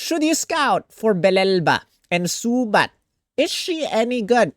Should you scout for Bellelba and Swoobat? Is she any good?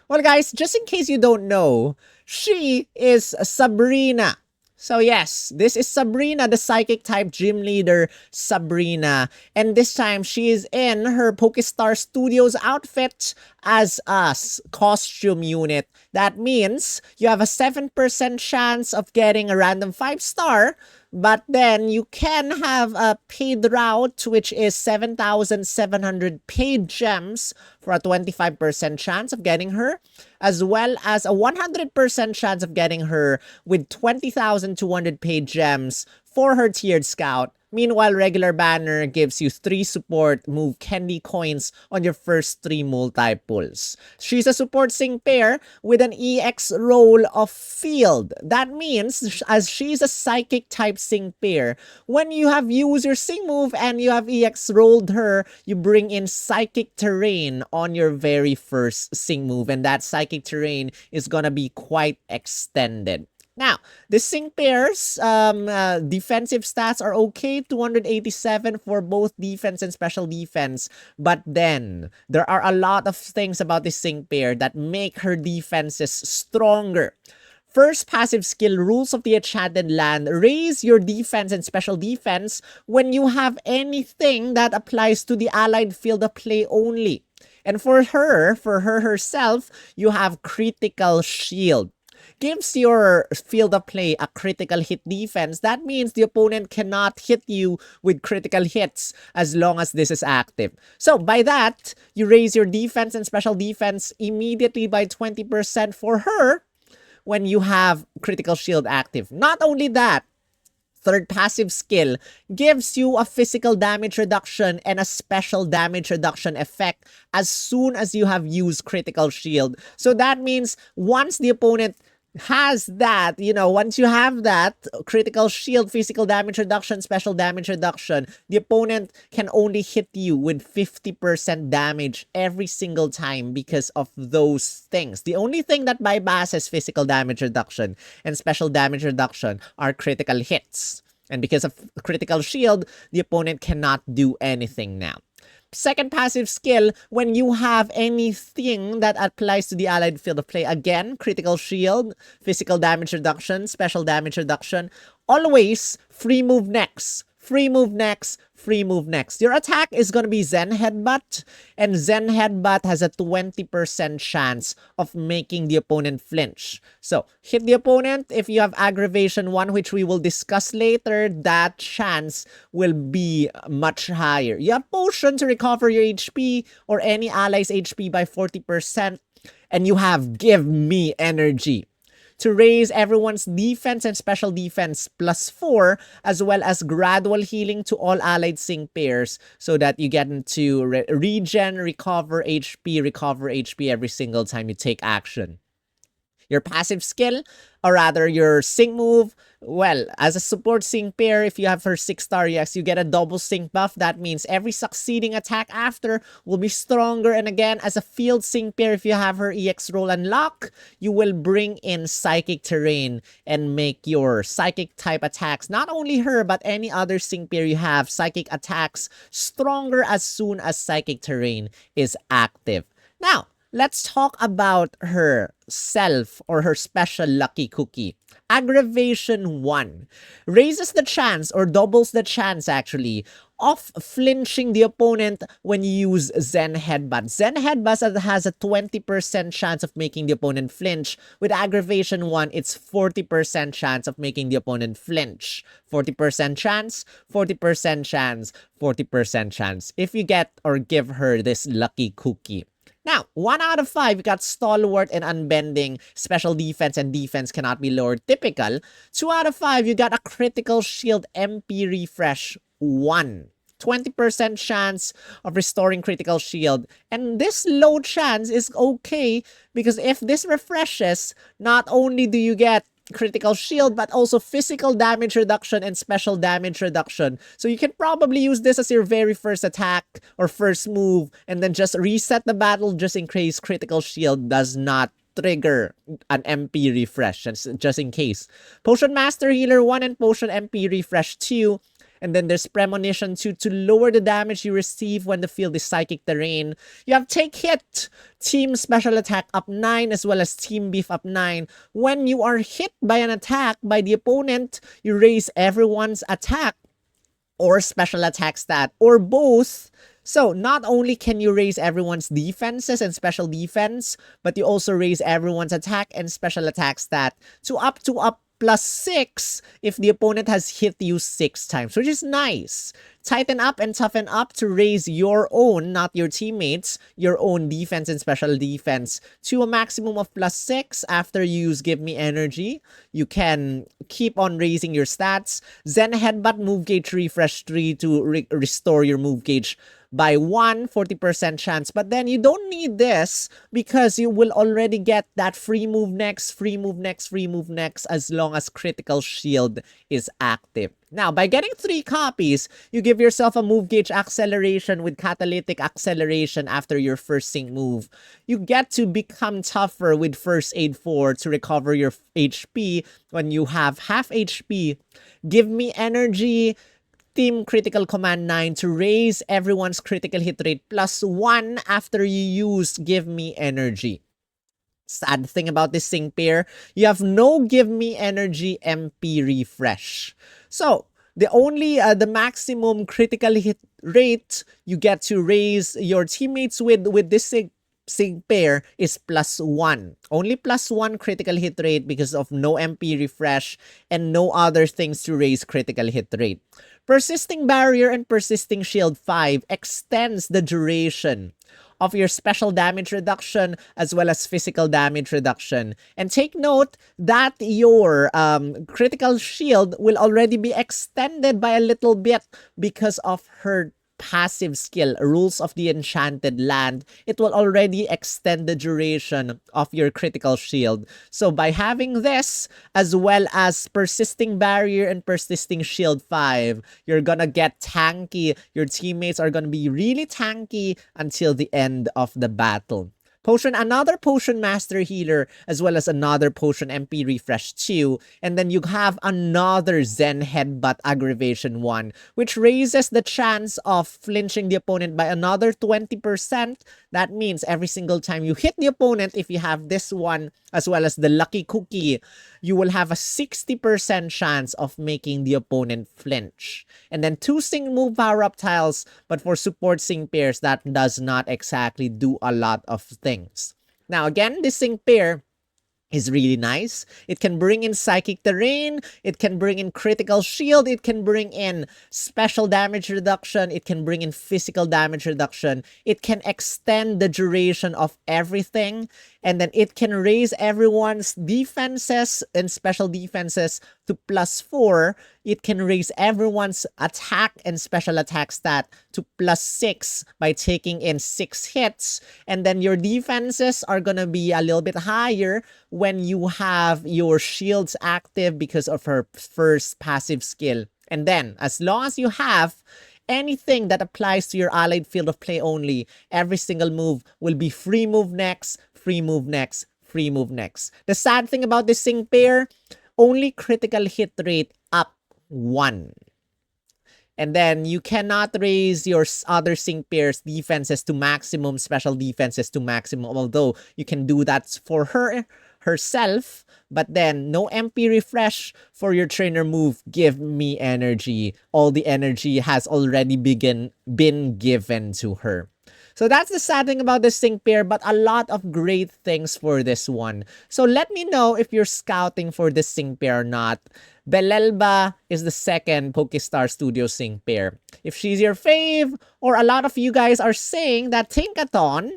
Well, guys, just in case you don't know, she is Sabrina. So yes, this is Sabrina, the psychic type gym leader, Sabrina. And this time, she is in her Pokestar Studios outfit as a costume unit. That means you have a 7% chance of getting a random 5-star, but then you can have a paid route, which is 7,700 paid gems for a 25% chance of getting her, as well as a 100% chance of getting her with 20,200 paid gems for her tiered scout. Meanwhile, regular banner gives you 3 support move candy coins on your first 3 multi-pulls. She's a support sync pair with an EX roll of field. That means, as she's a psychic type sync pair, when you have used your sync move and you have EX rolled her, you bring in psychic terrain on your very first sync move, and that psychic terrain is gonna be quite extended. Now, the sync pairs defensive stats are okay, 287 for both defense and special defense. But then, there are a lot of things about this sync pair that make her defenses stronger. First passive skill, Rules of the Enchanted Land. Raise your defense and special defense when you have anything that applies to the allied field of play only. And for her herself, you have Critical Shield. Gives your field of play a critical hit defense. That means the opponent cannot hit you with critical hits as long as this is active. So by that, you raise your defense and special defense immediately by 20% for her when you have critical shield active. Not only that, third passive skill gives you a physical damage reduction and a special damage reduction effect as soon as you have used critical shield. So that means once the opponent has that, once you have that critical shield, physical damage reduction, special damage reduction, the opponent can only hit you with 50% damage every single time because of those things. The only thing that bypasses physical damage reduction and special damage reduction are critical hits. And because of critical shield, the opponent cannot do anything now. Second passive skill, when you have anything that applies to the allied field of play, again, critical shield, physical damage reduction, special damage reduction, always free move next. Free move next, free move next. Your attack is going to be Zen Headbutt, and Zen Headbutt has a 20% chance of making the opponent flinch. So, hit the opponent. If you have Aggravation 1, which we will discuss later, that chance will be much higher. You have Potion to recover your HP or any ally's HP by 40%, and you have Give Me Energy to raise everyone's defense and special defense +4, as well as gradual healing to all allied sync pairs so that you get into regen, recover HP every single time you take action. Your passive skill, or rather your sync move, well, as a support sync pair, if you have her 6-star EX, you get a double sync buff. That means every succeeding attack after will be stronger. And again, as a field sync pair, if you have her EX roll unlock, you will bring in psychic terrain and make your psychic type attacks, not only her, but any other sync pair you have, psychic attacks stronger as soon as psychic terrain is active. Now, let's talk about herself or her special lucky cookie. Aggravation 1 raises the chance, or doubles the chance actually, of flinching the opponent when you use Zen Headbutt. Zen Headbutt has a 20% chance of making the opponent flinch. With Aggravation 1, it's 40% chance of making the opponent flinch. 40% chance, 40% chance, 40% chance if you get or give her this lucky cookie. Now, 1 out of 5, you got Stalwart and Unbending. Special defense and defense cannot be lowered. Typical. 2 out of 5, you got a Critical Shield MP Refresh 1. 20% chance of restoring critical shield. And this low chance is okay because if this refreshes, not only do you get critical shield, but also physical damage reduction and special damage reduction. So you can probably use this as your very first attack or first move and then just reset the battle just in case critical shield does not trigger an MP refresh, just in case. Potion Master Healer 1 and Potion MP Refresh 2. And then there's Premonition 2 to lower the damage you receive when the field is Psychic Terrain. You have Take Hit, Team Special Attack up 9 as well as Team Beef up 9. When you are hit by an attack by the opponent, you raise everyone's attack or special attack stat or both. So not only can you raise everyone's defenses and special defense, but you also raise everyone's attack and special attack stat to up +6 if the opponent has hit you 6 times, which is nice. Tighten up and toughen up to raise your own, not your teammates, your own defense and special defense to a maximum of +6 after you use Give Me Energy. You can keep on raising your stats. Zen Headbutt move gauge refresh 3 to restore your move gauge by 40% chance. But then you don't need this because you will already get that free move next, free move next, free move next as long as critical shield is active. Now, by getting 3 copies, you give yourself a move gauge acceleration with catalytic acceleration after your first sync move. You get to become tougher with First Aid 4 to recover your HP when you have half HP. Give Me Energy, Team Critical Command 9 to raise everyone's critical hit rate +1 after you use Give Me Energy. Sad thing about this sync pair, you have no Give Me Energy MP refresh. So, the maximum critical hit rate you get to raise your teammates with this sync pair is +1. Only +1 critical hit rate because of no MP refresh and no other things to raise critical hit rate. Persisting Barrier and Persisting Shield 5 extends the duration of your special damage reduction as well as physical damage reduction. And take note that your critical shield will already be extended by a little bit because of her passive skill, Rules of the Enchanted Land. It will already extend the duration of your critical shield. So by having this, as well as Persisting Barrier and Persisting Shield 5, you're gonna get tanky. Your teammates are gonna be really tanky until the end of the battle. Another Potion Master Healer, as well as another Potion MP Refresh 2, and then you have another Zen Headbutt Aggravation 1, which raises the chance of flinching the opponent by another 20%. That means every single time you hit the opponent, if you have this one, as well as the Lucky Cookie, you will have a 60% chance of making the opponent flinch. And then 2 sync move power-up tiles, but for support sync pairs, that does not exactly do a lot of things. Now again, this sync pair is really nice. It can bring in Psychic Terrain, it can bring in Critical Shield, it can bring in special damage reduction, it can bring in physical damage reduction, it can extend the duration of everything, and then it can raise everyone's defenses and special defenses to +4. It can raise everyone's attack and special attack stat to +6 by taking in 6 hits. And then your defenses are gonna be a little bit higher when you have your shields active because of her first passive skill. And then, as long as you have anything that applies to your allied field of play only, every single move will be free move next, free move next, free move next. The sad thing about this sync pair, only critical hit rate up 1. And then you cannot raise your other sync pairs defenses to maximum, special defenses to maximum, although you can do that for herself. But then no MP refresh for your trainer move, Give Me Energy. All the energy has already been given to her. So that's the sad thing about this sync pair, but a lot of great things for this one. So let me know if you're scouting for this sync pair or not. Bellelba is the second Pokestar Studio sync pair. If she's your fave, or a lot of you guys are saying that Tinkaton,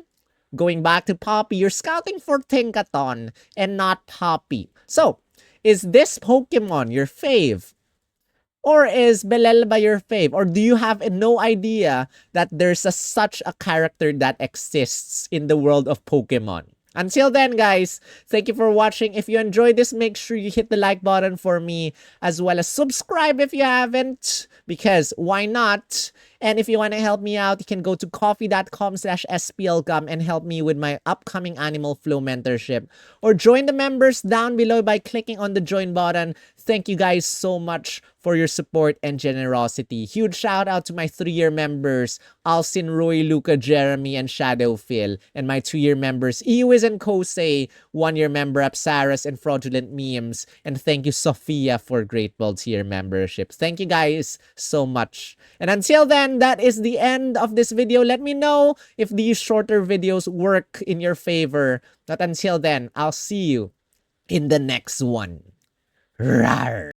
going back to Poppy, you're scouting for Tinkaton and not Poppy. So, is this Pokemon your fave? Or is Bellelba your fave? Or do you have no idea that there's such a character that exists in the world of Pokemon? Until then, guys, thank you for watching. If you enjoyed this, make sure you hit the like button for me, as well as subscribe if you haven't, because why not? And if you want to help me out, you can go to coffee.com/splgum and help me with my upcoming Animal Flow mentorship. Or join the members down below by clicking on the join button. Thank you guys so much for your support and generosity. Huge shout out to my 3-year members, Alcin, Roy, Luca, Jeremy, and Shadow Phil. And my 2-year members, Iwiz and Kosei, 1-year member Apsaras and Fraudulent Memes. And thank you, Sophia, for Grateful Tier membership. Thank you guys so much. And until then, that is the end of this video. Let me know if these shorter videos work in your favor. But until then, I'll see you in the next one. Rawr.